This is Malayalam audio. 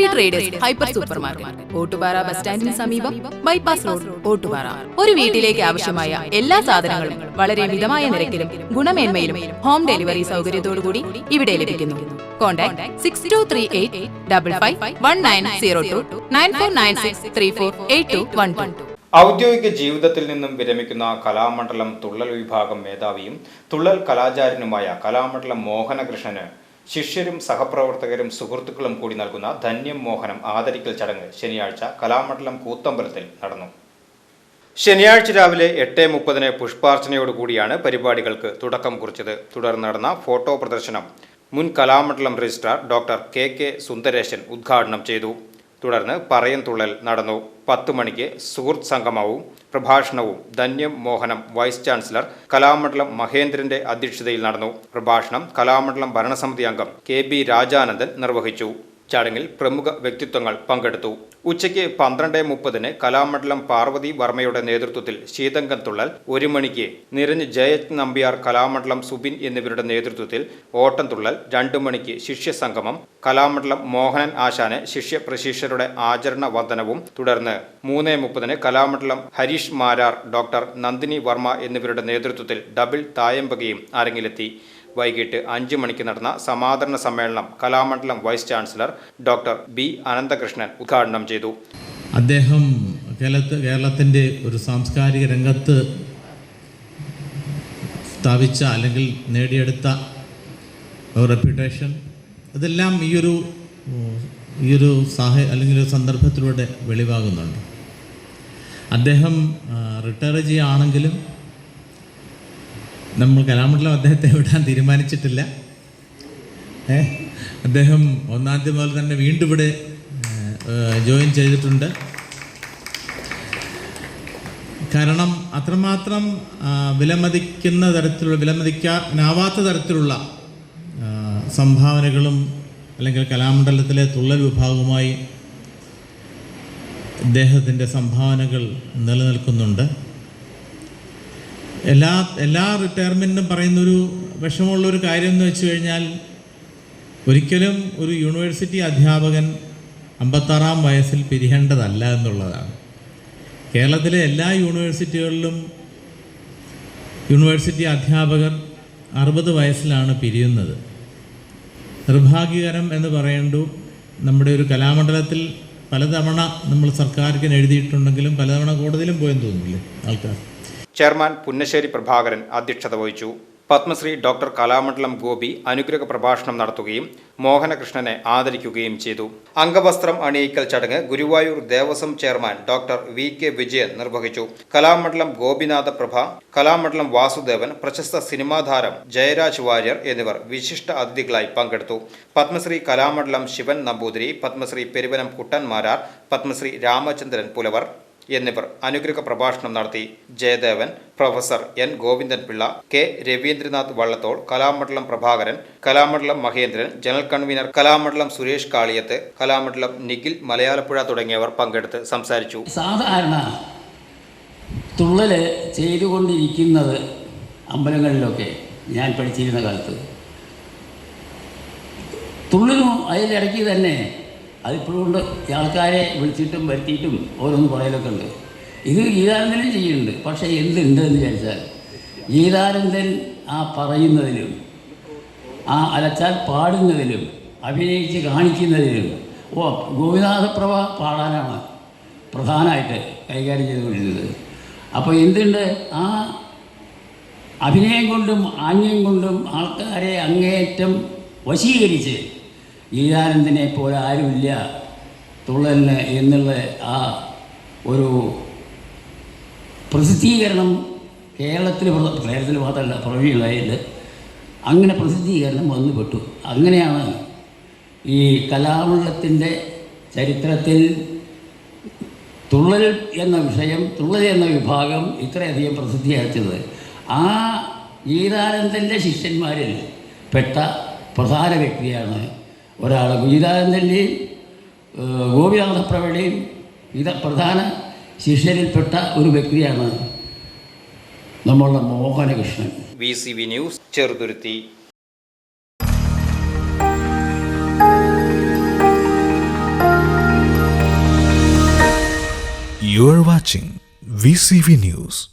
Pattambi traders hyper super market, Ottupara bus സ്റ്റാൻഡിന് സമീപം, ബൈപ്പാസ് റോഡ്, ഓട്ടുപാറ. ഒരു വീട്ടിലേക്ക് ആവശ്യമായ എല്ലാ സാധനങ്ങളും വളരെ മിതമായ നിരക്കിലും ഗുണമേന്മയിലും ഹോം ഡെലിവറി സൗകര്യത്തോടുകൂടി ഇവിടെ ലഭിക്കുന്നു. കോൺടാക്ട് 6238551902 9496348212. ഔദ്യോഗിക ജീവിതത്തിൽ നിന്നും വിരമിക്കുന്ന കലാമണ്ഡലം തുള്ളൽ വിഭാഗം മേധാവിയും തുള്ളൽ കലാചാര്യനുമായ കലാമണ്ഡലം മോഹനകൃഷ്ണന് ശിഷ്യരും സഹപ്രവർത്തകരും സുഹൃത്തുക്കളും കൂടി നൽകുന്ന ധന്യം മോഹനം ആദരിക്കൽ ചടങ്ങ് ശനിയാഴ്ച കലാമണ്ഡലം കൂത്തമ്പലത്തിൽ നടന്നു. ശനിയാഴ്ച രാവിലെ 8:30 പുഷ്പാർച്ചനയോടുകൂടിയാണ് പരിപാടികൾക്ക് തുടക്കം കുറിച്ചത്. തുടർന്ന് നടന്ന ഫോട്ടോ പ്രദർശനം മുൻ Kalamandalam registrar doctor K Sundaresan ഉദ്ഘാടനം ചെയ്തു. തുടർന്ന് പറയൻ തുള്ളൽ നടന്നു. 10 മണിക്ക് സുഹൃത്ത് സംഗമവും പ്രഭാഷണവും ധന്യം മോഹനം വൈസ് ചാൻസലർ കലാമണ്ഡലം മഹേന്ദ്രന്റെ അധ്യക്ഷതയിൽ നടന്നു. പ്രഭാഷണം കലാമണ്ഡലം ഭരണസമിതി അംഗം KB രാജാനന്ദൻ നിർവഹിച്ചു. ചടങ്ങിൽ പ്രമുഖ വ്യക്തിത്വങ്ങൾ പങ്കെടുത്തു. ഉച്ചയ്ക്ക് 12:30 കലാമണ്ഡലം പാർവതി വർമ്മയുടെ നേതൃത്വത്തിൽ ശീതങ്കൻ തുള്ളൽ, 1 മണിക്ക് നിറഞ്ഞ് ജയത് നമ്പ്യാർ, കലാമണ്ഡലം സുബിൻ എന്നിവരുടെ നേതൃത്വത്തിൽ ഓട്ടം തുള്ളൽ, 2 മണിക്ക് ശിഷ്യസംഗമം, കലാമണ്ഡലം മോഹനൻ ആശാന് ശിഷ്യ പ്രശിഷ്യരുടെ ആചരണ വന്ദനവും, തുടർന്ന് 3:30 കലാമണ്ഡലം ഹരീഷ് മാരാർ, ഡോക്ടർ നന്ദിനി വർമ്മ എന്നിവരുടെ നേതൃത്വത്തിൽ ഡബിൾ തായമ്പകയും അരങ്ങിലെത്തി. വൈകിട്ട് 5 മണിക്ക് നടന്ന സമാദരണ സമ്മേളനം Kalamandalam vice chancellor doctor B Ananthakrishnan ഉദ്ഘാടനം ചെയ്തു. അദ്ദേഹം കേരളത്തിൻ്റെ ഒരു സാംസ്കാരിക രംഗത്ത് സ്ഥാപിച്ച അല്ലെങ്കിൽ നേടിയെടുത്ത റെപ്യൂട്ടേഷൻ, അതെല്ലാം ഈ ഒരു അല്ലെങ്കിൽ ഒരു സന്ദർഭത്തിലൂടെ വെളിവാകുന്നുണ്ട്. അദ്ദേഹം റിട്ടയർ ചെയ്യുകയാണെങ്കിലും നമ്മൾ കലാമണ്ഡലം അദ്ദേഹത്തെ വിടാൻ തീരുമാനിച്ചിട്ടില്ല. അദ്ദേഹം 1-ാം തീയതി മുതൽ തന്നെ വീണ്ടും ഇവിടെ ജോയിൻ ചെയ്തിട്ടുണ്ട്. കാരണം അത്രമാത്രം വിലമതിക്കാനാവാത്ത തരത്തിലുള്ള സംഭാവനകളും അല്ലെങ്കിൽ കലാമണ്ഡലത്തിലെ തുള്ളൽ വിഭാഗവുമായി അദ്ദേഹത്തിൻ്റെ സംഭാവനകൾ നിലനിൽക്കുന്നുണ്ട്. എല്ലാ റിട്ടയർമെൻറ്റിനും പറയുന്നൊരു വിഷമമുള്ളൊരു കാര്യം എന്ന് വെച്ച് കഴിഞ്ഞാൽ, ഒരിക്കലും ഒരു യൂണിവേഴ്സിറ്റി അധ്യാപകൻ 56-ാം വയസ്സിൽ പിരിയേണ്ടതല്ല എന്നുള്ളതാണ്. കേരളത്തിലെ എല്ലാ യൂണിവേഴ്സിറ്റികളിലും യൂണിവേഴ്സിറ്റി അധ്യാപകർ 60 വയസ്സിലാണ് പിരിയുന്നത്. നിർഭാഗ്യകരം എന്ന് പറയേണ്ടു. നമ്മുടെ ഒരു കലാമണ്ഡലത്തിൽ പലതവണ നമ്മൾ സർക്കാരിന് എഴുതിയിട്ടുണ്ടെങ്കിലും പലതവണ കോടതിയിലും പോയെന്ന് തോന്നുന്നില്ലേ ആൾക്കാർ. ചെയർമാൻ പുന്നശ്ശേരി പ്രഭാകരൻ അധ്യക്ഷത വഹിച്ചു. പത്മശ്രീ ഡോക്ടർ കലാമണ്ഡലം ഗോപി അനുഗ്രഹ പ്രഭാഷണം നടത്തുകയും മോഹനകൃഷ്ണനെ ആദരിക്കുകയും ചെയ്തു. അംഗവസ്ത്രം അണിയിക്കൽ ചടങ്ങ് Guruvayur Devaswom chairman doctor VK Vijayan നിർവഹിച്ചു. കലാമണ്ഡലം ഗോപിനാഥ പ്രഭ, കലാമണ്ഡലം വാസുദേവൻ, പ്രശസ്ത സിനിമാ താരം ജയരാജ് വാര്യർ എന്നിവർ വിശിഷ്ട അതിഥികളായി പങ്കെടുത്തു. പത്മശ്രീ കലാമണ്ഡലം ശിവൻ നമ്പൂതിരി, പത്മശ്രീ പെരുവനം കുട്ടൻ മാരാർ, പത്മശ്രീ രാമചന്ദ്രൻ പുലവർ എന്നിവർ അനുഗ്രഹ പ്രഭാഷണം നടത്തി. Jayadevan, professor N Govindan Pillai, K Ravindranath Vallathol, Kalamandalam Prabhakaran, Kalamandalam Mahendran, general convener Kalamandalam Suresh Kaliyath, Kalamandalam Nikhil Malayalappuzha തുടങ്ങിയവർ പങ്കെടുത്ത് സംസാരിച്ചു. സാധാരണ തുള്ളല് ചെയ്തുകൊണ്ടിരിക്കുന്നത് അമ്പലങ്ങളിലൊക്കെ ഞാൻ പഠിച്ചിരുന്ന കാലത്ത് തുള്ളലും അതിലിടയ്ക്ക് തന്നെ അതിപ്പോഴുണ്ട്. ആൾക്കാരെ വിളിച്ചിട്ടും വരുത്തിയിട്ടും ഓരോന്ന് പറയലൊക്കെ ഉണ്ട്. ഇത് ഗീതാനന്ദനും ചെയ്യുന്നുണ്ട്. പക്ഷേ എന്തുണ്ട് എന്ന് വിചാരിച്ചാൽ, ഗീതാനന്ദൻ ആ പറയുന്നതിലും ആ അലച്ചാൽ പാടുന്നതിലും അഭിനയിച്ച് കാണിക്കുന്നതിലും ഗോപിനാഥപ്രഭ പാടാനാണ് പ്രധാനമായിട്ട് കൈകാര്യം ചെയ്തുകൊണ്ടിരുന്നത്. അപ്പോൾ എന്തുണ്ട്, ആ അഭിനയം കൊണ്ടും ആംഗ്യം കൊണ്ടും ആൾക്കാരെ അങ്ങേയറ്റം വശീകരിച്ച് ഗീതാനന്ദനെ പോലെ ആരുമില്ല തുള്ളലിന് എന്നുള്ള ആ ഒരു പ്രസിദ്ധീകരണം കേരളത്തിൽ മാത്രമല്ല പ്രവീണയിൽ അങ്ങനെ പ്രസിദ്ധീകരണം വന്നുപെട്ടു. അങ്ങനെയാണ് ഈ കലാമണ്ഡലത്തിൻ്റെ ചരിത്രത്തിൽ തുള്ളൽ എന്ന വിഷയം, തുള്ളൽ എന്ന വിഭാഗം ഇത്രയധികം പ്രസിദ്ധിയാർച്ചത്. ആ ഗീതാനന്ദൻ്റെ ശിഷ്യന്മാരിൽ പെട്ട പ്രധാന വ്യക്തിയാണ് ഒരാൾ. ഗീതാനന്ദൻ്റെയും ഗോപിനാഥപ്രഭയുടെയും പ്രധാന ശിഷ്യരിൽപ്പെട്ട ഒരു വ്യക്തിയാണ് നമ്മളുടെ Mohanakrishnan. VCV news, Cheruthuruthy. You are watching VCV News.